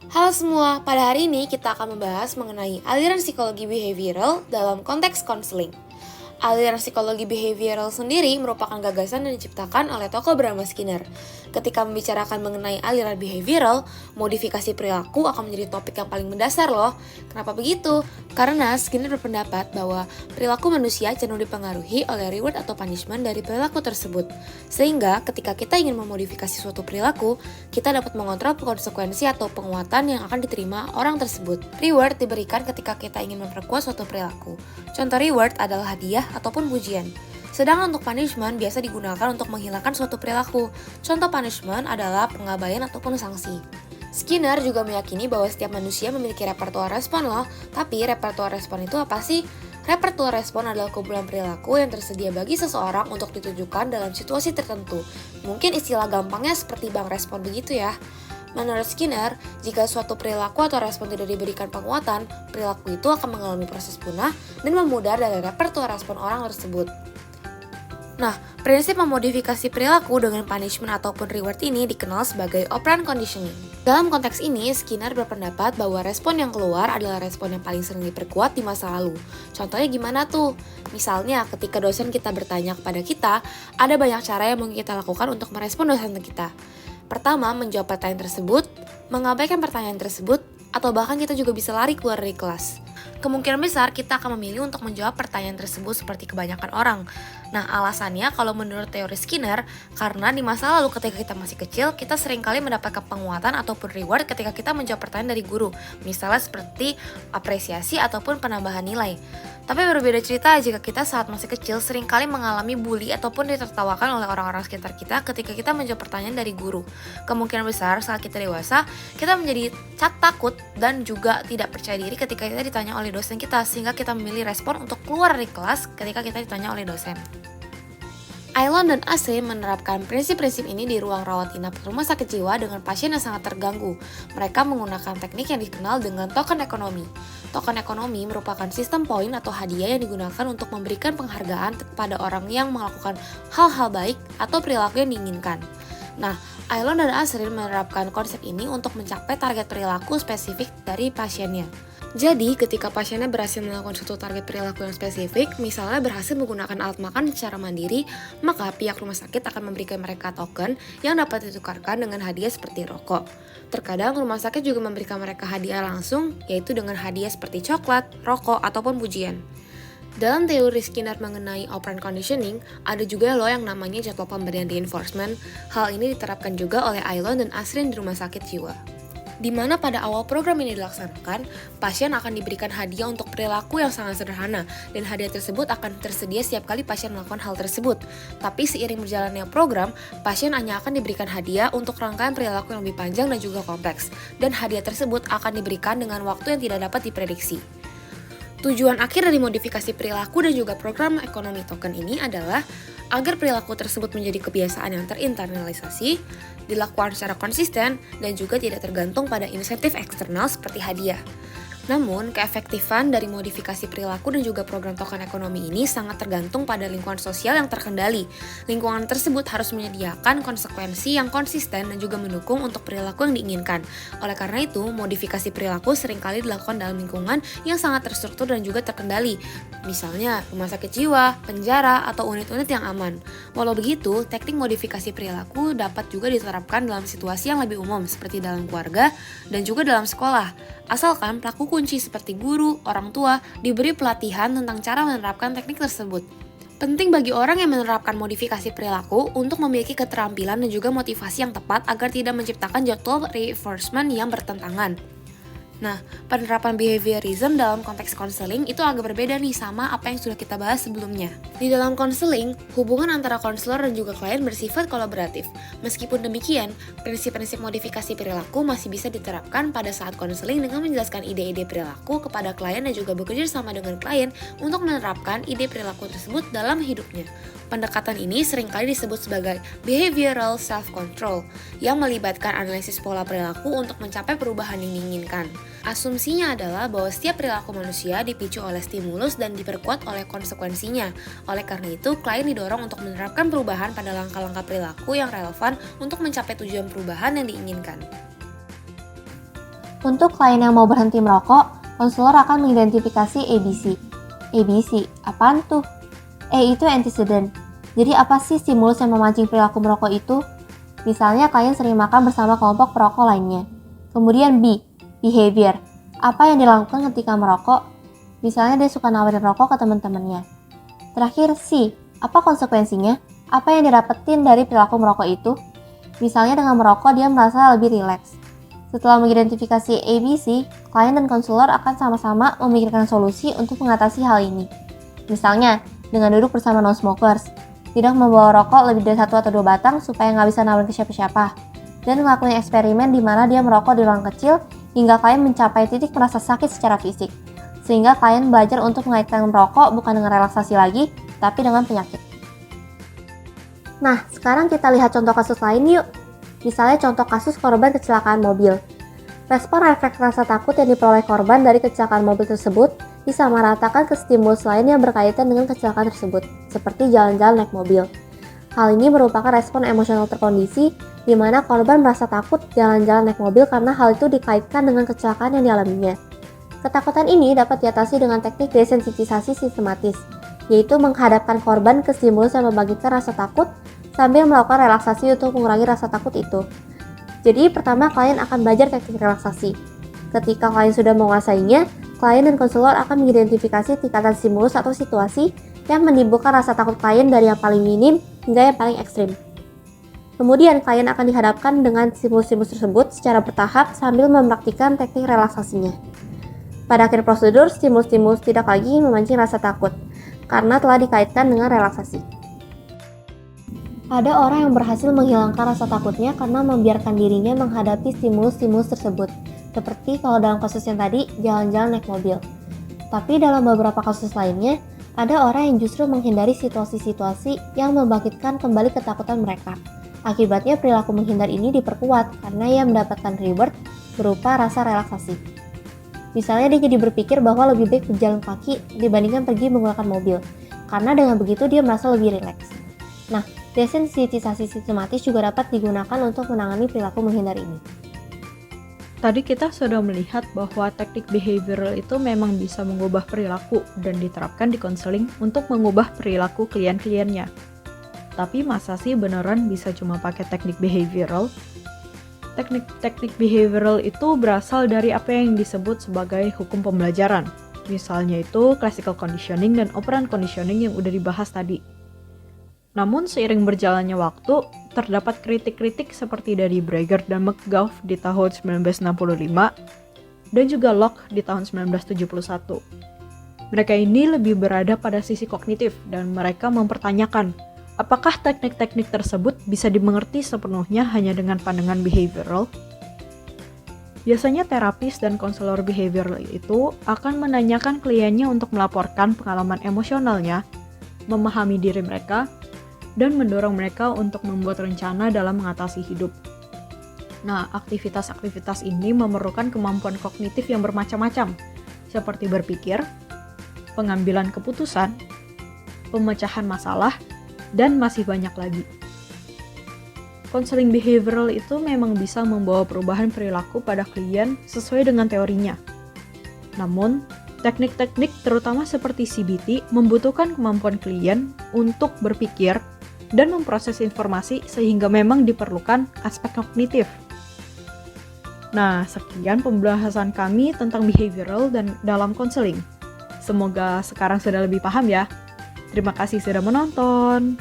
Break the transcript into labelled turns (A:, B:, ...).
A: Halo semua, pada hari ini kita akan membahas mengenai aliran psikologi behavioral dalam konteks konseling. Aliran psikologi behavioral sendiri merupakan gagasan yang diciptakan oleh tokoh Bernama Skinner. Ketika membicarakan mengenai aliran behavioral, modifikasi perilaku akan menjadi topik yang paling mendasar loh. Kenapa begitu? Karena Skinner berpendapat bahwa perilaku manusia cenderung dipengaruhi oleh reward atau punishment dari perilaku tersebut. Sehingga ketika kita ingin memodifikasi suatu perilaku, kita dapat mengontrol konsekuensi atau penguatan yang akan diterima orang tersebut. Reward diberikan ketika kita ingin memperkuat suatu perilaku. Contoh reward adalah hadiah ataupun pujian. Sedangkan untuk punishment biasa digunakan untuk menghilangkan suatu perilaku. Contoh punishment adalah pengabaian ataupun sanksi. Skinner juga meyakini bahwa setiap manusia memiliki repertoire respon loh. Tapi repertoire respon itu apa sih? Repertoire respon adalah kumpulan perilaku yang tersedia bagi seseorang untuk ditujukan dalam situasi tertentu. Mungkin istilah gampangnya seperti bank respon begitu ya. Menurut Skinner, jika suatu perilaku atau respon tidak diberikan penguatan, perilaku itu akan mengalami proses punah dan memudar dari repertoire respon orang tersebut. Nah, prinsip memodifikasi perilaku dengan punishment ataupun reward ini dikenal sebagai operant conditioning. Dalam konteks ini, Skinner berpendapat bahwa respon yang keluar adalah respon yang paling sering diperkuat di masa lalu. Contohnya gimana tuh? Misalnya, ketika dosen kita bertanya kepada kita, ada banyak cara yang mungkin kita lakukan untuk merespon dosen kita. Pertama, menjawab pertanyaan tersebut, mengabaikan pertanyaan tersebut, atau bahkan kita juga bisa lari keluar dari kelas. Kemungkinan besar kita akan memilih untuk menjawab pertanyaan tersebut seperti kebanyakan orang. Nah, alasannya kalau menurut teori Skinner, karena di masa lalu ketika kita masih kecil, kita seringkali mendapatkan penguatan ataupun reward ketika kita menjawab pertanyaan dari guru. Misalnya seperti apresiasi ataupun penambahan nilai. Tapi berbeda cerita jika kita saat masih kecil seringkali mengalami bully ataupun ditertawakan oleh orang-orang sekitar kita ketika kita menjawab pertanyaan dari guru. Kemungkinan besar saat kita dewasa, kita menjadi takut dan juga tidak percaya diri ketika kita ditanya oleh dosen kita, sehingga kita memilih respon untuk keluar dari kelas ketika kita ditanya oleh dosen. Aylon dan Asrin menerapkan prinsip-prinsip ini di ruang rawat inap rumah sakit jiwa dengan pasien yang sangat terganggu. Mereka menggunakan teknik yang dikenal dengan token ekonomi. Token ekonomi merupakan sistem poin atau hadiah yang digunakan untuk memberikan penghargaan kepada orang yang melakukan hal-hal baik atau perilaku yang diinginkan. Nah, Aylon dan Asrin menerapkan konsep ini untuk mencapai target perilaku spesifik dari pasiennya. Jadi, ketika pasiennya berhasil melakukan suatu target perilaku yang spesifik, misalnya berhasil menggunakan alat makan secara mandiri, maka pihak rumah sakit akan memberikan mereka token yang dapat ditukarkan dengan hadiah seperti rokok. Terkadang rumah sakit juga memberikan mereka hadiah langsung, yaitu dengan hadiah seperti coklat, rokok, ataupun pujian. Dalam teori Skinner mengenai operant conditioning, ada juga loh yang namanya jadwal pemberian reinforcement. Hal ini diterapkan juga oleh Aylon dan Asrin di rumah sakit jiwa. Di mana pada awal program ini dilaksanakan, pasien akan diberikan hadiah untuk perilaku yang sangat sederhana, dan hadiah tersebut akan tersedia setiap kali pasien melakukan hal tersebut. Tapi seiring berjalannya program, pasien hanya akan diberikan hadiah untuk rangkaian perilaku yang lebih panjang dan juga kompleks, dan hadiah tersebut akan diberikan dengan waktu yang tidak dapat diprediksi. Tujuan akhir dari modifikasi perilaku dan juga program ekonomi token ini adalah agar perilaku tersebut menjadi kebiasaan yang terinternalisasi, dilakukan secara konsisten, dan juga tidak tergantung pada insentif eksternal seperti hadiah. Namun, keefektifan dari modifikasi perilaku dan juga program token ekonomi ini sangat tergantung pada lingkungan sosial yang terkendali. Lingkungan tersebut harus menyediakan konsekuensi yang konsisten dan juga mendukung untuk perilaku yang diinginkan. Oleh karena itu, modifikasi perilaku seringkali dilakukan dalam lingkungan yang sangat terstruktur dan juga terkendali. Misalnya, rumah sakit jiwa, penjara, atau unit-unit yang aman. Walau begitu, teknik modifikasi perilaku dapat juga diterapkan dalam situasi yang lebih umum seperti dalam keluarga dan juga dalam sekolah. Asalkan pelaku kunci seperti guru, orang tua, diberi pelatihan tentang cara menerapkan teknik tersebut. Penting bagi orang yang menerapkan modifikasi perilaku untuk memiliki keterampilan dan juga motivasi yang tepat agar tidak menciptakan jadwal reinforcement yang bertentangan. Nah, penerapan behaviorism dalam konteks konseling itu agak berbeda nih sama apa yang sudah kita bahas sebelumnya. Di dalam konseling, hubungan antara konselor dan juga klien bersifat kolaboratif. Meskipun demikian, prinsip-prinsip modifikasi perilaku masih bisa diterapkan pada saat konseling dengan menjelaskan ide-ide perilaku kepada klien dan juga bekerja sama dengan klien untuk menerapkan ide perilaku tersebut dalam hidupnya. Pendekatan ini seringkali disebut sebagai behavioral self-control, yang melibatkan analisis pola perilaku untuk mencapai perubahan yang diinginkan. Asumsinya adalah bahwa setiap perilaku manusia dipicu oleh stimulus dan diperkuat oleh konsekuensinya. Oleh karena itu, klien didorong untuk menerapkan perubahan pada langkah-langkah perilaku yang relevan untuk mencapai tujuan perubahan yang diinginkan.
B: Untuk klien yang mau berhenti merokok, konselor akan mengidentifikasi ABC. ABC, apaan tuh? E itu antecedent. Jadi apa sih stimulus yang memancing perilaku merokok itu? Misalnya klien sering makan bersama kelompok perokok lainnya. Kemudian B, behavior. Apa yang dilakukan ketika merokok? Misalnya dia suka nawarin rokok ke teman-temannya. Terakhir C, apa konsekuensinya? Apa yang didapetin dari perilaku merokok itu? Misalnya dengan merokok dia merasa lebih rileks. Setelah mengidentifikasi ABC, klien dan konselor akan sama-sama memikirkan solusi untuk mengatasi hal ini. Misalnya, dengan duduk bersama non-smokers, tidak membawa rokok lebih dari 1 atau 2 batang supaya nggak bisa nawarin ke siapa-siapa, dan ngelakuin eksperimen di mana dia merokok di ruang kecil hingga klien mencapai titik merasa sakit secara fisik, sehingga klien belajar untuk mengaitkan merokok bukan dengan relaksasi lagi, tapi dengan penyakit. Nah, sekarang kita lihat contoh kasus lain yuk. Misalnya contoh kasus korban kecelakaan mobil. Respon refleks rasa takut yang diperoleh korban dari kecelakaan mobil tersebut disamaratakan ke stimulus lain yang berkaitan dengan kecelakaan tersebut, seperti jalan-jalan naik mobil. Hal ini merupakan respon emosional terkondisi, di mana korban merasa takut jalan-jalan naik mobil karena hal itu dikaitkan dengan kecelakaan yang dialaminya. Ketakutan ini dapat diatasi dengan teknik desensitisasi sistematis, yaitu menghadapkan korban ke stimulus yang membangkitkan rasa takut, sambil melakukan relaksasi untuk mengurangi rasa takut itu. Jadi pertama klien akan belajar teknik relaksasi. Ketika klien sudah menguasainya, klien dan konselor akan mengidentifikasi tingkatan stimulus atau situasi yang menimbulkan rasa takut klien dari yang paling minim hingga yang paling ekstrim. Kemudian klien akan dihadapkan dengan stimulus-stimulus tersebut secara bertahap sambil mempraktikkan teknik relaksasinya. Pada akhir prosedur, stimulus-stimulus tidak lagi memancing rasa takut, karena telah dikaitkan dengan relaksasi. Ada orang yang berhasil menghilangkan rasa takutnya karena membiarkan dirinya menghadapi stimulus-stimulus tersebut, seperti kalau dalam kasus yang tadi, jalan-jalan naik mobil. Tapi dalam beberapa kasus lainnya, ada orang yang justru menghindari situasi-situasi yang membangkitkan kembali ketakutan mereka. Akibatnya perilaku menghindar ini diperkuat karena ia mendapatkan reward berupa rasa relaksasi. Misalnya dia jadi berpikir bahwa lebih baik berjalan kaki dibandingkan pergi menggunakan mobil, karena dengan begitu dia merasa lebih rileks. Nah, desensitisasi sistematis juga dapat digunakan untuk menangani perilaku menghindar ini.
C: Tadi kita sudah melihat bahwa teknik behavioral itu memang bisa mengubah perilaku dan diterapkan di konseling untuk mengubah perilaku klien-kliennya. Tapi masa sih beneran bisa cuma pakai teknik behavioral? Teknik behavioral itu berasal dari apa yang disebut sebagai hukum pembelajaran. Misalnya itu classical conditioning dan operant conditioning yang udah dibahas tadi. Namun seiring berjalannya waktu, terdapat kritik-kritik seperti dari Brager dan McGough di tahun 1965 dan juga Locke di tahun 1971. Mereka ini lebih berada pada sisi kognitif dan mereka mempertanyakan apakah teknik-teknik tersebut bisa dimengerti sepenuhnya hanya dengan pandangan behavioral. Biasanya terapis dan konselor behavioral itu akan menanyakan kliennya untuk melaporkan pengalaman emosionalnya, memahami diri mereka, dan mendorong mereka untuk membuat rencana dalam mengatasi hidup. Nah, aktivitas-aktivitas ini memerlukan kemampuan kognitif yang bermacam-macam, seperti berpikir, pengambilan keputusan, pemecahan masalah, dan masih banyak lagi. Konseling behavioral itu memang bisa membawa perubahan perilaku pada klien sesuai dengan teorinya. Namun, teknik-teknik terutama seperti CBT membutuhkan kemampuan klien untuk berpikir dan memproses informasi sehingga memang diperlukan aspek kognitif. Nah, sekian pembahasan kami tentang behavioral dan dalam konseling. Semoga sekarang sudah lebih paham ya. Terima kasih sudah menonton.